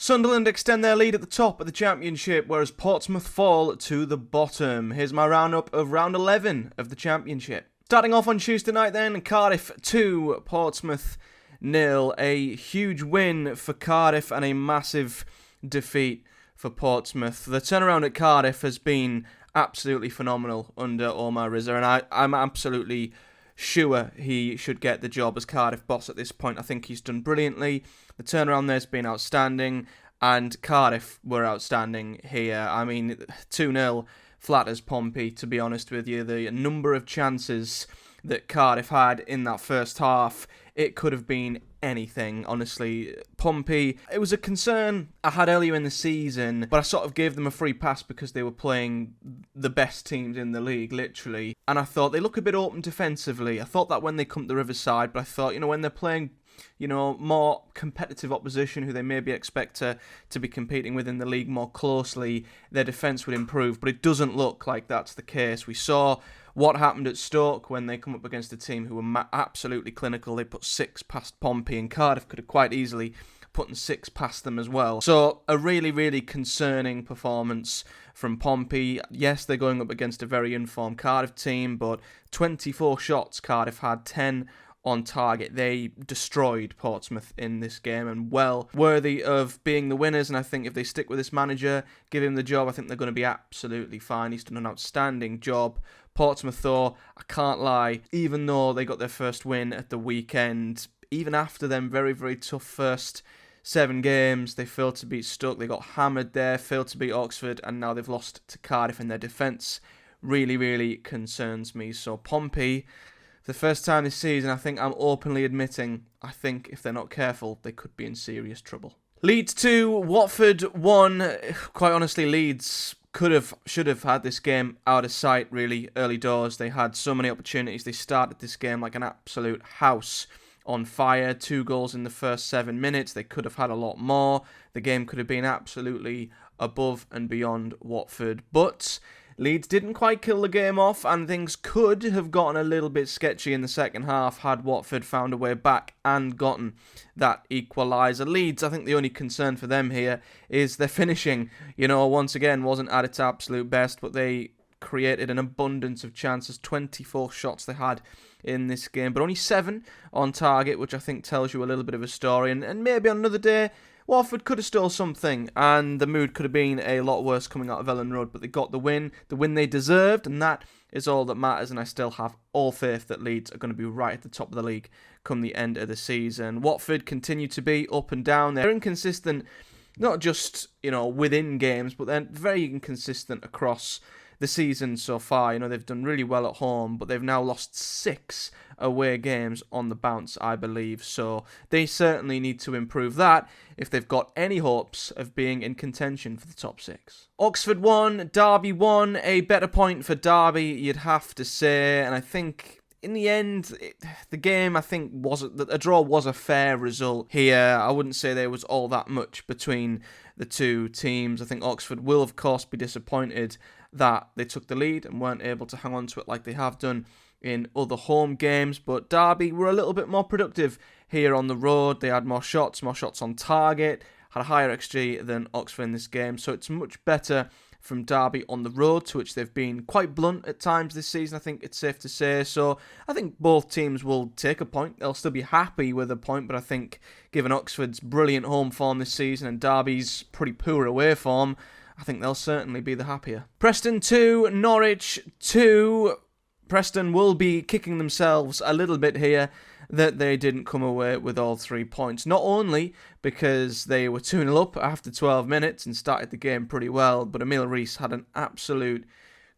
Sunderland extend their lead at the top of the Championship, whereas Portsmouth fall to the bottom. Here's my roundup of round 11 of the Championship. Starting off on Tuesday night then, Cardiff 2, Portsmouth 0. A huge win for Cardiff and a massive defeat for Portsmouth. The turnaround at Cardiff has been absolutely phenomenal under Omar Rizza, and I'm absolutely sure he should get the job as Cardiff boss at this point. I think he's done brilliantly. The turnaround there's been outstanding, and Cardiff were outstanding here. I mean, 2-0 flat as Pompey, to be honest with you. The number of chances that Cardiff had in that first half, it could have been anything, honestly. Pompey, it was a concern I had earlier in the season, but I sort of gave them a free pass because they were playing the best teams in the league, literally. And I thought they look a bit open defensively. I thought that when they come to the Riverside, but I thought, when they're playing, more competitive opposition who they maybe expect to be competing with in the league more closely, their defence would improve. But it doesn't look like that's the case. We saw what happened at Stoke when they come up against a team who were absolutely clinical. They put 6 past Pompey, and Cardiff could have quite easily put 6 past them as well. So a really, really concerning performance from Pompey. Yes, they're going up against a very informed Cardiff team, but 24 shots Cardiff had, 10 on target. They destroyed Portsmouth in this game, and well worthy of being the winners. And I think if they stick with this manager, give him the job, I think they're going to be absolutely fine. He's done an outstanding job. Portsmouth, though, I can't lie, even though they got their first win at the weekend, even after them very, very tough first 7 games, they failed to beat Stoke. They got hammered there, failed to beat Oxford, and now they've lost to Cardiff, and their defence really, really concerns me. So Pompey, for the first time this season, I think I'm openly admitting, I think if they're not careful, they could be in serious trouble. Leeds 2, Watford 1. Quite honestly, Leeds should have had this game out of sight, really, early doors. They had so many opportunities. They started this game like an absolute house on fire. 2 goals in the first 7 minutes. They could have had a lot more. The game could have been absolutely above and beyond Watford. But Leeds didn't quite kill the game off, and things could have gotten a little bit sketchy in the second half had Watford found a way back and gotten that equaliser. Leeds, I think the only concern for them here is their finishing. Once again, wasn't at its absolute best, but they created an abundance of chances. 24 shots they had in this game, but only 7 on target, which I think tells you a little bit of a story. And maybe on another day, Watford could have stole something, and the mood could have been a lot worse coming out of Ellen Road, but they got the win they deserved, and that is all that matters, and I still have all faith that Leeds are going to be right at the top of the league come the end of the season. Watford continue to be up and down. They're inconsistent, not just, within games, but they're very inconsistent across the season so far. They've done really well at home, but they've now lost 6 away games on the bounce, I believe. So they certainly need to improve that if they've got any hopes of being in contention for the top 6. Oxford 1, Derby 1. A better point for Derby, you'd have to say. And I think in the end, the game, I think, a draw was a fair result here. I wouldn't say there was all that much between the two teams. I think Oxford will, of course, be disappointed that they took the lead and weren't able to hang on to it like they have done in other home games. But Derby were a little bit more productive here on the road. They had more shots on target, had a higher XG than Oxford in this game. So it's much better from Derby on the road, to which they've been quite blunt at times this season, I think it's safe to say. So I think both teams will take a point. They'll still be happy with a point, but I think given Oxford's brilliant home form this season and Derby's pretty poor away form, I think they'll certainly be the happier. Preston 2, Norwich 2. Preston will be kicking themselves a little bit here that they didn't come away with all 3 points. Not only because they were 2-0 up after 12 minutes and started the game pretty well, but Emil Rees had an absolute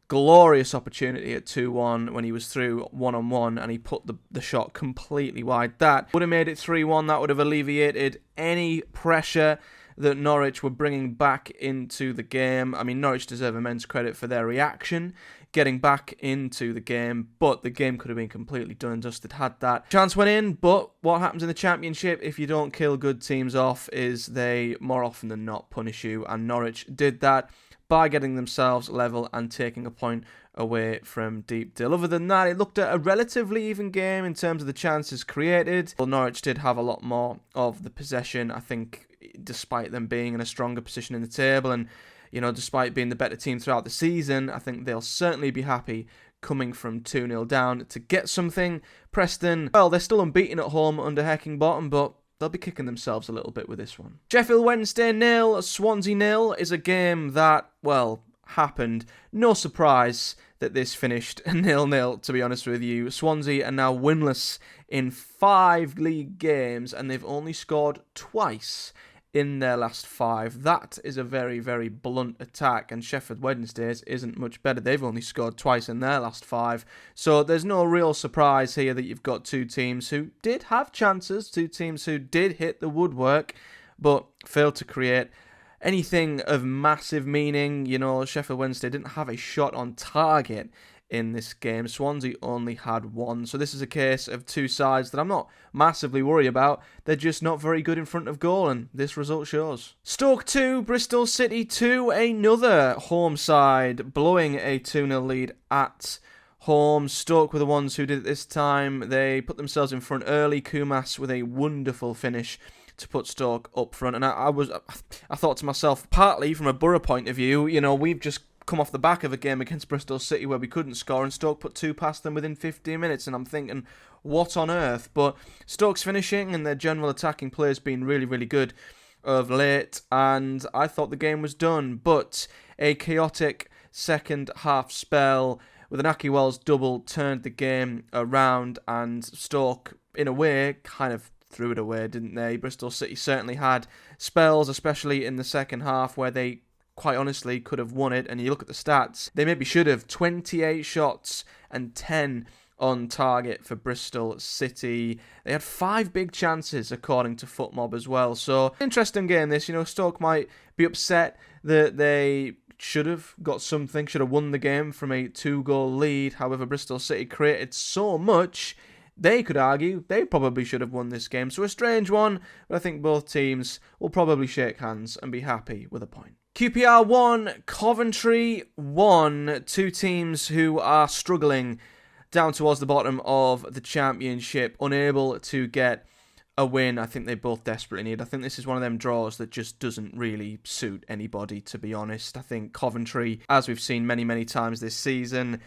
glorious opportunity at 2-1 when he was through one-on-one, and he put the shot completely wide. That would have made it 3-1. That would have alleviated any pressure that Norwich were bringing back into the game. I mean, Norwich deserve immense credit for their reaction, getting back into the game, but the game could have been completely done and dusted had that chance went in. But what happens in the Championship if you don't kill good teams off is they more often than not punish you, and Norwich did that by getting themselves level and taking a point away from Deepdale. Other than that, it looked at a relatively even game in terms of the chances created. Well, Norwich did have a lot more of the possession. I think despite them being in a stronger position in the table and, despite being the better team throughout the season, I think they'll certainly be happy coming from 2-0 down to get something. Preston, well, they're still unbeaten at home under Heckingbottom, but they'll be kicking themselves a little bit with this one. Sheffield Wednesday 0, Swansea 0 is a game that, well, happened. No surprise that this finished 0-0, to be honest with you. Swansea are now winless in 5 league games, and they've only scored twice in their last 5. That is a very, very blunt attack, and Sheffield Wednesday's isn't much better. They've only scored twice in their last 5. So there's no real surprise here that you've got two teams who did have chances, two teams who did hit the woodwork, but failed to create anything of massive meaning. Sheffield Wednesday didn't have a shot on target in this game. Swansea only had 1. So this is a case of two sides that I'm not massively worried about. They're just not very good in front of goal, and this result shows. Stoke 2, Bristol City 2, another home side blowing a 2-0 lead at home. Stoke were the ones who did it this time. They put themselves in front early. Kumas with a wonderful finish to put Stoke up front. And I thought to myself, partly from a Boro point of view, we've just come off the back of a game against Bristol City where we couldn't score, and Stoke put 2 past them within 15 minutes, and I'm thinking, what on earth? But Stoke's finishing and their general attacking play has been really, really good of late, and I thought the game was done, but a chaotic second half spell with an Aki Wells double turned the game around, and Stoke, in a way, kind of threw it away, didn't they? Bristol City certainly had spells, especially in the second half, where they quite honestly could have won it. And you look at the stats, they maybe should have. 28 shots and 10 on target for Bristol City. They had 5 big chances according to FootMob as well. So interesting game this. Stoke might be upset that they should have got something, should have won the game from a 2-goal lead. However, Bristol City created so much, they could argue they probably should have won this game. So a strange one, but I think both teams will probably shake hands and be happy with a point. QPR 1, Coventry 1. Two teams who are struggling down towards the bottom of the Championship, unable to get a win. I think they both desperately need. I think this is one of them draws that just doesn't really suit anybody, to be honest. I think Coventry, as we've seen many, many times this season,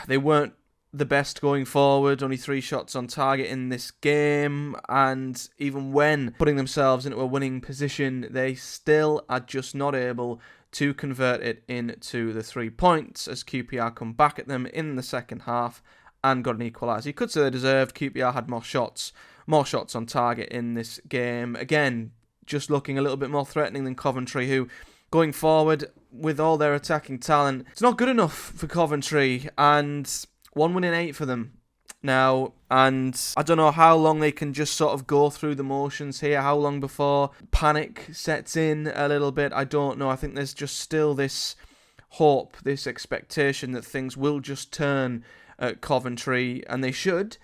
they weren't the best going forward, only 3 shots on target in this game, and even when putting themselves into a winning position, they still are just not able to convert it into the 3 points, as QPR come back at them in the second half and got an equaliser. You could say they deserved. QPR had more shots on target in this game. Again, just looking a little bit more threatening than Coventry, who, going forward, with all their attacking talent, it's not good enough for Coventry, and 1 win in 8 for them now, and I don't know how long they can just sort of go through the motions here, how long before panic sets in a little bit. I don't know. I think there's just still this hope, this expectation that things will just turn at Coventry, and they should,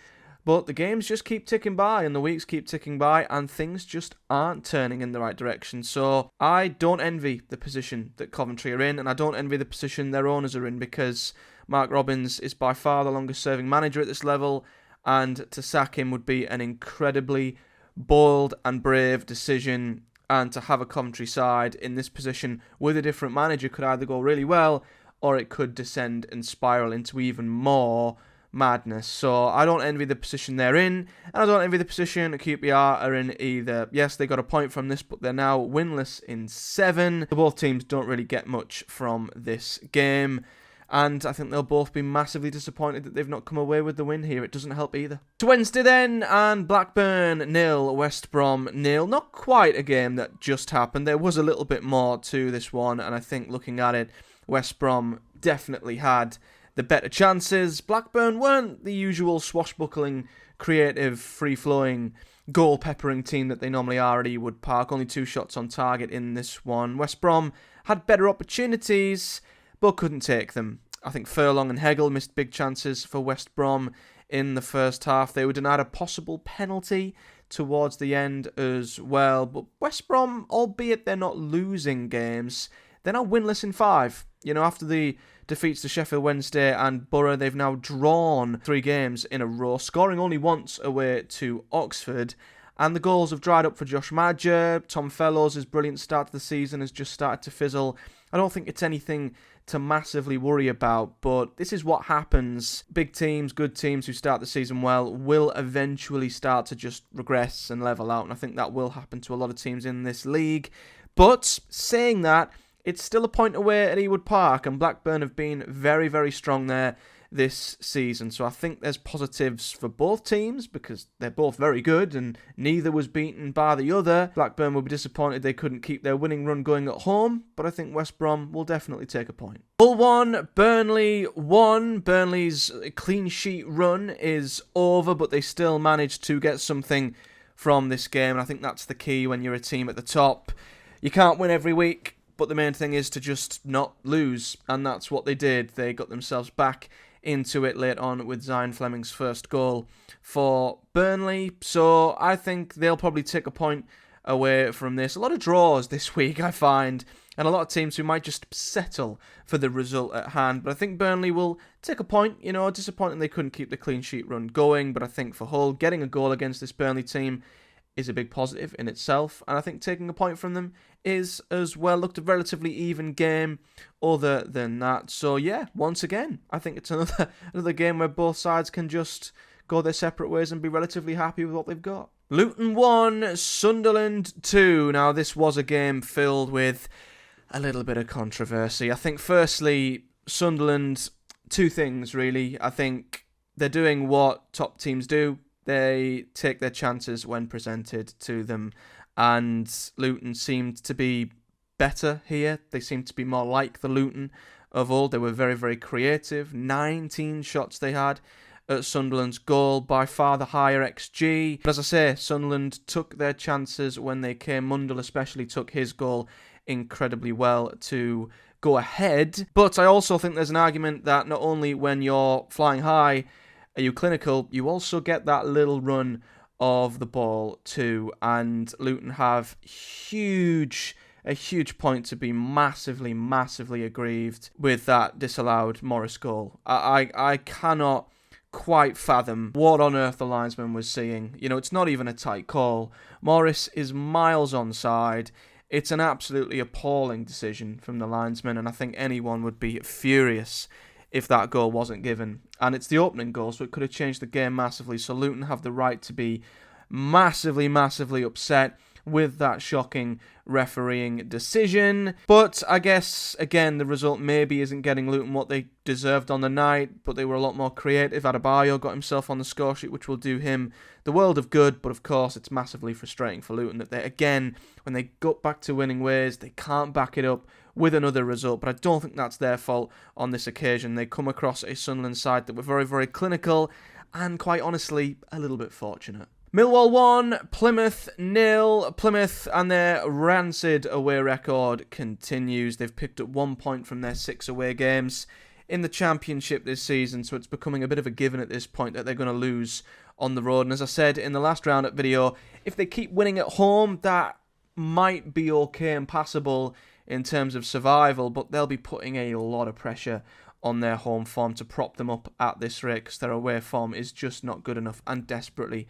but the games just keep ticking by and the weeks keep ticking by and things just aren't turning in the right direction. So I don't envy the position that Coventry are in, and I don't envy the position their owners are in, because Mark Robins is by far the longest serving manager at this level, and to sack him would be an incredibly bold and brave decision, and to have a Coventry side in this position with a different manager could either go really well or it could descend and spiral into even more madness. So I don't envy the position they're in, and I don't envy the position QPR are in either. Yes, they got a point from this, but they're now winless in 7. Both teams don't really get much from this game, and I think they'll both be massively disappointed that they've not come away with the win here. It doesn't help either. To Wednesday then, and Blackburn 0, West Brom 0. Not quite a game that just happened. There was a little bit more to this one, and I think looking at it, West Brom definitely had the better chances. Blackburn weren't the usual swashbuckling, creative, free-flowing, goal-peppering team that they normally are at Ewood Park. Only 2 shots on target in this one. West Brom had better opportunities, but couldn't take them. I think Furlong and Hegel missed big chances for West Brom in the first half. They were denied a possible penalty towards the end as well. But West Brom, albeit they're not losing games, they're now winless in 5. After the defeats to Sheffield Wednesday and Boro, they've now drawn 3 games in a row, scoring only once away to Oxford. And the goals have dried up for Josh Maja. Tom Fellows' brilliant start to the season has just started to fizzle. I don't think it's anything to massively worry about, but this is what happens. Big teams, good teams who start the season well will eventually start to just regress and level out, and I think that will happen to a lot of teams in this league. But saying that, it's still a point away at Ewood Park, and Blackburn have been very, very strong there this season. So I think there's positives for both teams because they're both very good and neither was beaten by the other. Blackburn will be disappointed they couldn't keep their winning run going at home, but I think West Brom will definitely take a point. Hull 1, Burnley 1. Burnley's clean sheet run is over, but they still managed to get something from this game, and I think that's the key when you're a team at the top. You can't win every week, but the main thing is to just not lose, and that's what they did. They got themselves back into it late on with Zion Fleming's first goal for Burnley. So I think they'll probably take a point away from this. A lot of draws this week, I find, and a lot of teams who might just settle for the result at hand. But I think Burnley will take a point. You know, disappointing they couldn't keep the clean sheet run going, but I think for Hull, getting a goal against this Burnley team is a big positive in itself, and I think taking a point from them is as well. Looked a relatively even game other than that. So yeah, once again, I think it's another game where both sides can just go their separate ways and be relatively happy with what they've got. Luton 1, Sunderland 2. Now this was a game filled with a little bit of controversy. I think firstly, Sunderland, two things really. I think they're doing what top teams do. They take their chances when presented to them, and Luton seemed to be better here. They seemed to be more like the Luton of old. They were very, very creative. 19 shots they had at Sunderland's goal, by far the higher XG. But as I say, Sunderland took their chances when they came. Mundell especially took his goal incredibly well to go ahead. But I also think there's an argument that not only when you're flying high are you clinical, you also get that little run of the ball too, and Luton have a huge point to be massively, massively aggrieved with that disallowed Morris goal. I cannot quite fathom what on earth the linesman was seeing. You know, it's not even a tight call. Morris is miles onside. It's an absolutely appalling decision from the linesman, and I think anyone would be furious if that goal wasn't given. And it's the opening goal, so it could have changed the game massively. So Luton have the right to be massively, massively upset with that shocking refereeing decision. But I guess, again, the result maybe isn't getting Luton what they deserved on the night, but they were a lot more creative. Adebayo got himself on the score sheet, which will do him the world of good. But of course, it's massively frustrating for Luton that they, again, when they got back to winning ways, they can't back it up with another result. But I don't think that's their fault on this occasion. They come across a Sunderland side that were very, very clinical and, quite honestly, a little bit fortunate. Millwall 1, Plymouth 0. Plymouth and their rancid away record continues. They've picked up 1 point from their 6 away games in the Championship this season, so it's becoming a bit of a given at this point that they're going to lose on the road. And as I said in the last Roundup video, if they keep winning at home, that might be okay and passable in terms of survival, but they'll be putting a lot of pressure on their home form to prop them up at this rate, because their away form is just not good enough and desperately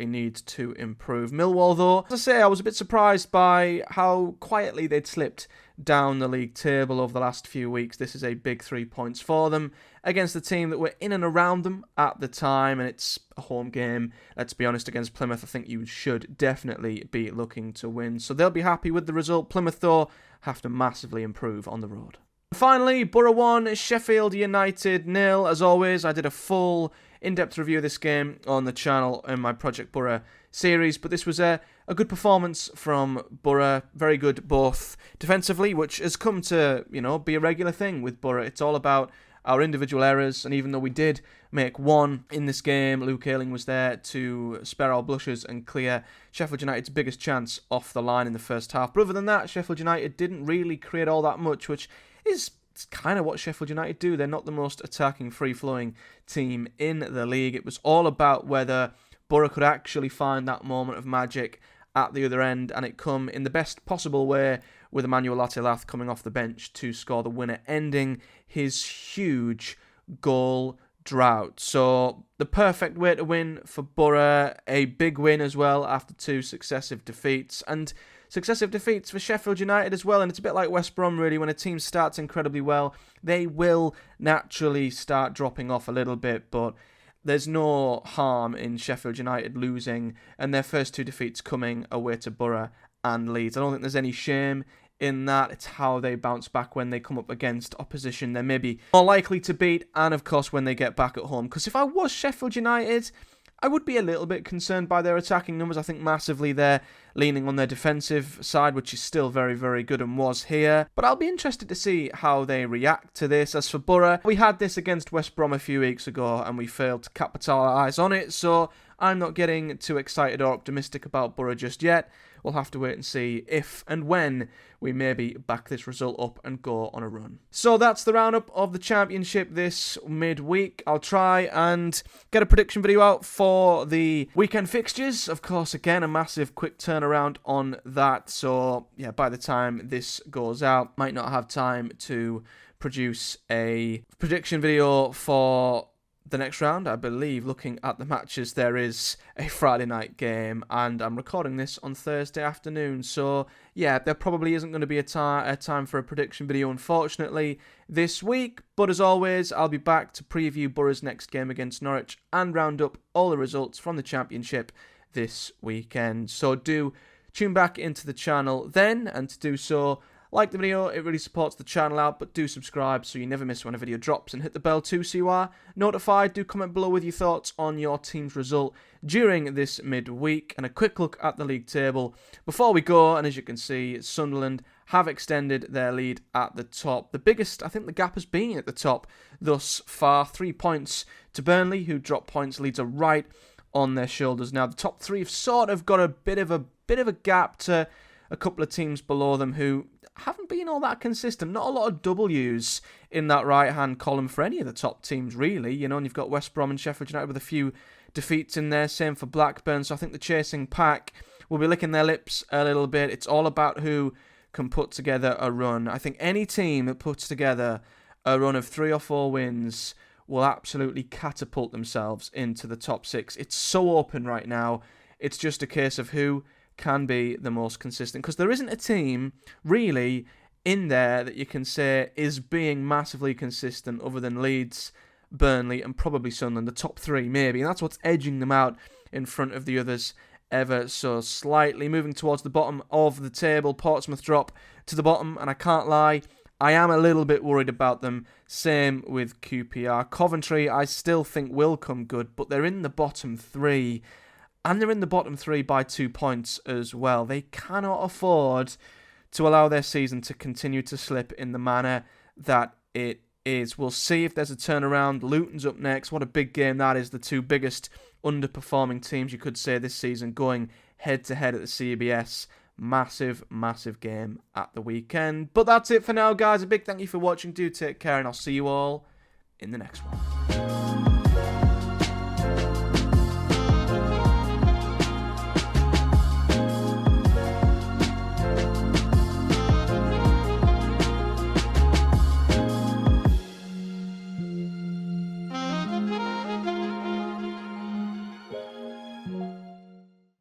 needs to improve. Millwall, though, as I say, I was a bit surprised by how quietly they'd slipped down the league table over the last few weeks. This is a big 3 points for them against the team that were in and around them at the time, and it's a home game. Let's be honest, against Plymouth, I think you should definitely be looking to win. So they'll be happy with the result. Plymouth, though, have to massively improve on the road. Finally, Boro 1, Sheffield United 0. As always, I did a full in-depth review of this game on the channel in my Project Boro series, but this was a good performance from Boro. Very good both defensively, which has come to, be a regular thing with Boro. It's all about our individual errors, and even though we did make one in this game, Luke Ayling was there to spare our blushes and clear Sheffield United's biggest chance off the line in the first half. But other than that, Sheffield United didn't really create all that much, which is kind of what Sheffield United do. They're not the most attacking, free-flowing team in the league. It was all about whether Boro could actually find that moment of magic at the other end, and it come in the best possible way with Emmanuel Latelath coming off the bench to score the winner, ending his huge goal drought. So the perfect way to win for Boro, a big win as well after 2 successive defeats, and successive defeats for Sheffield United as well. And it's a bit like West Brom really, when a team starts incredibly well, they will naturally start dropping off a little bit, but there's no harm in Sheffield United losing and their first 2 defeats coming away to Boro and Leeds. I don't think there's any shame in that. It's how they bounce back when they come up against opposition they're maybe more likely to beat, and of course when they get back at home. Because if I was Sheffield United, I would be a little bit concerned by their attacking numbers. I think massively they're leaning on their defensive side, which is still very, very good and was here. But I'll be interested to see how they react to this. As for Boro, we had this against West Brom a few weeks ago and we failed to capitalise on it, so I'm not getting too excited or optimistic about Boro just yet. We'll have to wait and see if and when we maybe back this result up and go on a run. So that's the roundup of the Championship this midweek. I'll try and get a prediction video out for the weekend fixtures. Of course, again, a massive quick turnaround on that. So, yeah, by the time this goes out, might not have time to produce a prediction video for the next round. I believe, looking at the matches, there is a Friday night game, and I'm recording this on Thursday afternoon, so yeah, there probably isn't going to be a time for a prediction video, unfortunately, this week. But as always, I'll be back to preview Boro's next game against Norwich and round up all the results from the Championship this weekend. So do tune back into the channel then, and to do so, like the video, it really supports the channel out, but do subscribe so you never miss when a video drops, and hit the bell too so you are notified. Do comment below with your thoughts on your team's result during this midweek, and a quick look at the league table before we go. And as you can see, Sunderland have extended their lead at the top. The biggest, I think, the gap has been at the top thus far. 3 points to Burnley, who dropped points. Leeds are right on their shoulders now. The top 3 have sort of got a bit of a gap to a couple of teams below them who haven't been all that consistent. Not a lot of W's in that right-hand column for any of the top teams, really. You know, and you've got West Brom and Sheffield United with a few defeats in there. Same for Blackburn. So I think the chasing pack will be licking their lips a little bit. It's all about who can put together a run. I think any team that puts together a run of 3 or 4 wins will absolutely catapult themselves into the top 6. It's so open right now. It's just a case of who can be the most consistent, because there isn't a team really in there that you can say is being massively consistent other than Leeds, Burnley and probably Sunderland, the top 3 maybe, and that's what's edging them out in front of the others ever so slightly. Moving towards the bottom of the table, Portsmouth drop to the bottom, and I can't lie, I am a little bit worried about them. Same with QPR. Coventry I still think will come good, but they're in the bottom 3. And they're in the bottom 3 by 2 points as well. They cannot afford to allow their season to continue to slip in the manner that it is. We'll see if there's a turnaround. Luton's up next. What a big game that is. The 2 biggest underperforming teams, you could say, this season going head-to-head at the CBS. Massive, massive game at the weekend. But that's it for now, guys. A big thank you for watching. Do take care, and I'll see you all in the next one.